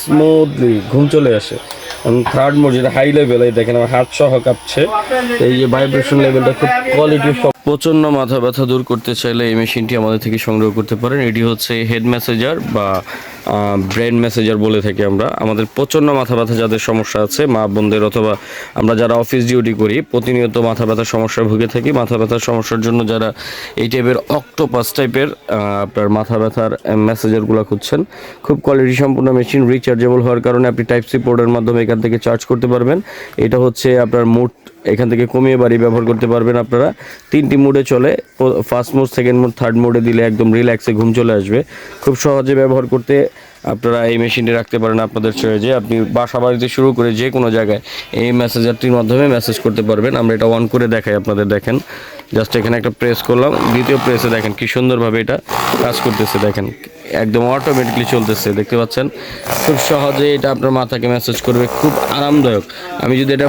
Smoothly ঘুম চলে আসে। থার্ড মোড যেটা হাই লেভেল, এই দেখেন আমার হাত সহ কাঁপছে। এই যে ভাইব্রেশন লেভেলটা খুব কোয়ালিটি। প্রচণ্ড মাথা ব্যথা দূর করতে চাইলে এই মেশিনটি আমাদের থেকে সংগ্রহ করতে পারেন। এটি হচ্ছে হেড ম্যাসেজার বা ব্রেন ম্যাসেজার বলে থাকি আমরা। আমাদের প্রচণ্ড মাথা ব্যথা যাদের সমস্যা আছে, মা বোনদের অথবা আমরা যারা অফিস ডিউটি করি প্রতিনিয়ত মাথা ব্যথার সমস্যায় ভুগে থাকি। মাথা ব্যথার সমস্যার জন্য যারা এই টাইপের অক্টোপাস টাইপের আপনার মাথা ব্যথার মেসেজারগুলো খুঁজছেন, খুব কোয়ালিটি সম্পূর্ণ মেশিন। রিচার্জেবল হওয়ার কারণে আপনি টাইপ সি পোর্টের মাধ্যমে এখান থেকে চার্জ করতে পারবেন। এটা হচ্ছে আপনার মুড এখান থেকে কমিয়ে বাড়ি ব্যবহার করতে পারবেন আপনারা। 3টি মোডে চলে, first mode, second mode, third মোডে দিলে একদম রিল্যাক্সে ঘুম চলে আসবে। খুব সহজে ব্যবহার করতে আপনারা এই মেশিনটি রাখতে পারেন আপনাদের চয়েজে। আপনি বাসা বাড়িতে শুরু করে যে কোনো জায়গায় এই মেসেজারটির মাধ্যমে মেসেজ করতে পারবেন। আমরা এটা অন করে দেখাই আপনাদের, দেখেন জাস্ট এখানে একটা প্রেস করলাম, দ্বিতীয় প্রেসে দেখেন কি সুন্দরভাবে এটা কাজ করতেছে। দেখেন একদম অটোমেটিকলি চলতেছে, দেখতে পাচ্ছেন। খুব সহজে এটা আপনার মাথাকে মেসেজ করবে, খুব আরামদায়ক। আমি যদি এটা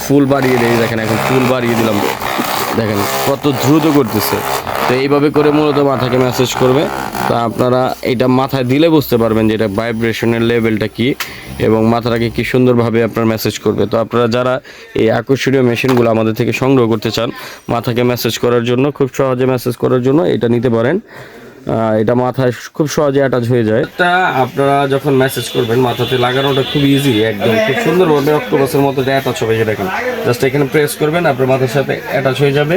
ফুল বাড়িয়ে দিই, দেখেন এখন ফুল বাড়িয়ে দিলাম, দেখেন কত দ্রুত করতেছে। তো এইভাবে করে মূলত মাথাকে মেসেজ করবে। তো আপনারা এটা মাথায় দিলে বুঝতে পারবেন যে এটা ভাইব্রেশনের লেভেলটা কী এবং মাথাটাকে কী সুন্দরভাবে আপনার মেসেজ করবে। তো আপনারা যারা এই আকর্ষণীয় মেশিনগুলো আমাদের থেকে সংগ্রহ করতে চান মাথাকে মেসেজ করার জন্য, খুব সহজে মেসেজ করার জন্য এটা নিতে পারেন। এটা মাথায় খুব সহজে অ্যাটাচ হয়ে যায়। এটা আপনারা যখন মেসেজ করবেন মাথাতে লাগানোটা খুব ইজি, একদম খুব সুন্দরভাবে অক্টোপাসের মতো অ্যাটাচ হবে। যে দেখেন জাস্ট এখানে প্রেস করবেন, আপনার মাথার সাথে অ্যাটাচ হয়ে যাবে।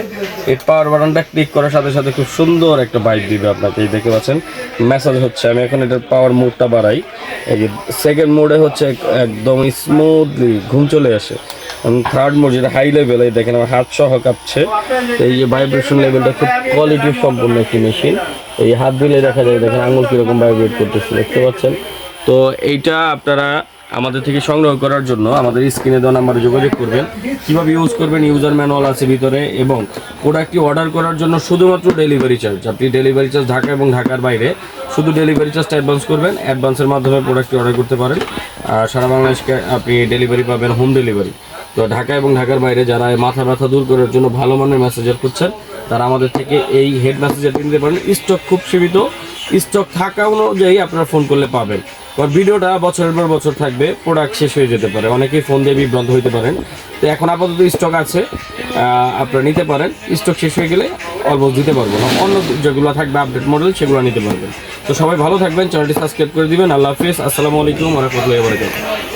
এই পাওয়ার বাটনটা ক্লিক করার সাথে সাথে খুব সুন্দর একটা বাইক দিবে আপনাকে। এই দেখতে পাচ্ছেন মেসেজ হচ্ছে। আমি এখন এটার পাওয়ার মোডটা বাড়াই। এই যে সেকেন্ড মোডে হচ্ছে একদম স্মুথলি ঘুম চলে আসে। থার্ড মোড যেটা হাই লেভেল, এই দেখেন আমার হাত সহ কাঁপছে। এই যে ভাইব্রেশন লেভেলটা খুব কোয়ালিটি সম্পূর্ণ একটি মেশিন। এই হাত দিলে দেখা যায়, দেখেন আঙুল কীরকম ভাইব্রেট করতেছে, দেখতে পাচ্ছেন। তো এইটা আপনারা আমাদের থেকে সংগ্রহ করার জন্য আমাদের স্ক্রিনে দেওয়া নাম্বারে যোগাযোগ করবেন। কীভাবে ইউজ করবেন ইউজার ম্যানুয়াল আছে ভিতরে, এবং প্রোডাক্টটি অর্ডার করার জন্য শুধুমাত্র ডেলিভারি চার্জ। আপনি ডেলিভারি চার্জ ঢাকা এবং ঢাকার বাইরে শুধু ডেলিভারি চার্জটা অ্যাডভান্স করবেন। অ্যাডভান্সের মাধ্যমে প্রোডাক্টটি অর্ডার করতে পারেন। আর সারা বাংলাদেশকে আপনি ডেলিভারি পাবেন, হোম ডেলিভারি। তো ঢাকা এবং ঢাকার বাইরে যারা মাথা ব্যথা দূর করার জন্য ভালো মানের মেসেজার করছেন তারা আমাদের থেকে এই হেড মেসেজারটি নিতে পারেন। স্টক খুব সীমিত, স্টক থাকা অনুযায়ী আপনারা ফোন করলে পাবেন। আর ভিডিওটা বছরের পর বছর থাকবে, প্রোডাক্ট শেষ হয়ে যেতে পারে, অনেকেই ফোন দিয়ে বিভ্রান্ত হইতে পারেন। তো এখন আপাতত স্টক আছে, আপনারা নিতে পারেন। স্টক শেষ হয়ে গেলে অলমোস্ট দিতে পারবো না, অন্য যেগুলো থাকবে আপডেট মডেল সেগুলো নিতে পারবেন। তো সবাই ভালো থাকবেন, চ্যানেলটি সাবস্ক্রাইব করে দিবেন। আল্লাহ হাফিজ, আসসালামু আলাইকুম ওয়া রাহমাতুল্লাহি ওয়া বারাকাতুহু।